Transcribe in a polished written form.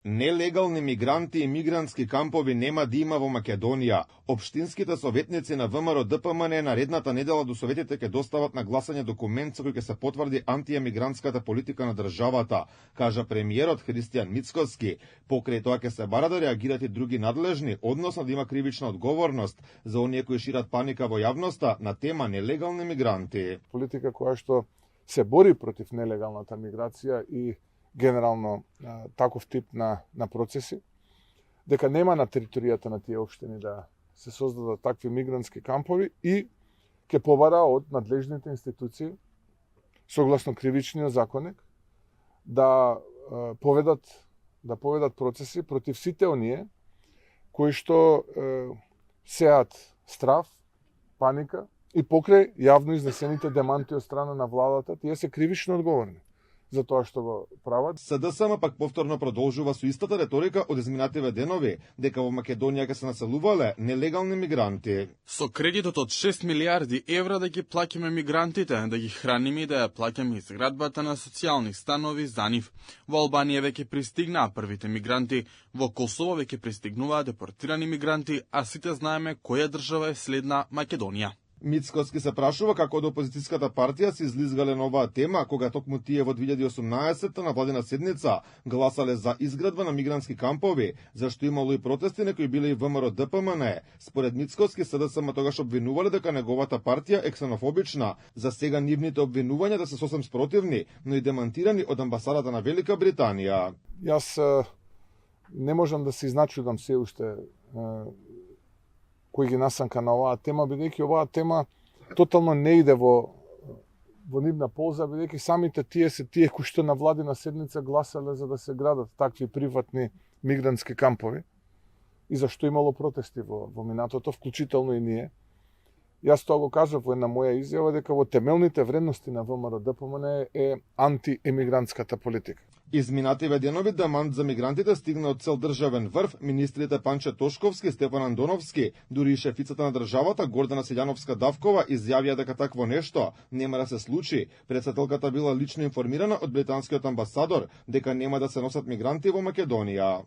Нелегални мигранти и мигрантски кампови нема да има во Македонија. Општинските советници на ВМРО ДПМН наредната недела до советите ќе достават на гласање документ со кој ќе се потврди антиемигрантската политика на државата, кажа премиерот Христијан Мицкоски. Покрај тоа ќе се бара да реагираат и други надлежни, односно да има кривична одговорност за оние кои шират паника во јавноста на тема нелегални мигранти. Политика која што се бори против нелегалната миграција и генерално таков тип на процеси, дека нема на територијата на тие општини да се создадат такви мигрантски кампови и ќе побара од надлежните институции, согласно кривичниот законник, да поведат процеси против сите оние кои што сеат страв, паника и покрај јавно изнесените деманти од страна на владата, тие се кривично одговорни за тоа што го прават. СДСМ пак повторно продолжува со истата реторика од изминативе денови, дека во Македонија ќе се населувале нелегални мигранти. Со кредитот од 6 милиарди евра да ги плаќаме мигрантите, да ги храниме и да ја плаќаме изградбата на социјални станови за нив. Во Албанија веќе пристигнаа првите мигранти, во Косово веќе пристигнуваа депортирани мигранти, а сите знаеме која држава е следна Македонија. Мицкоски се прашува како од опозицијската партија се излизгале на оваа тема, кога токму тие во 2018 на владина седница гласале за изградба на мигрантски кампови, зашто имало и протести некои биле и ВМРО ДПМН. Според Мицкоски СДСМ тогаш обвинувале дека неговата партија е ксенофобична. За сега нивните обвинувања да се сосем спротивни, но и демантирани од амбасадата на Велика Британија. Јас не можам да се изначудам се уште кој ги насанка на оваа тема, бидејќи оваа тема тотално не иде во нивна полза, бидејќи самите тие се тие кои што на владина седница гласале за да се градат такви приватни мигрантски кампови и зашто имало протести во минатото, вклучително и ние. Јас тоа го кажав во една моја изјава дека во темелните вредности на ВМРО ДПМН е антиемигрантската политика. Изминативе денови демант за мигрантите стигна од цел државен врв. Министрите Панче Тошковски, Стефан Андоновски, дури и шефицата на државата Гордана Селјановска-Давкова изјавија дека такво нешто нема да се случи. Претседателката била лично информирана од британскиот амбасадор дека нема да се носат мигранти во Македонија.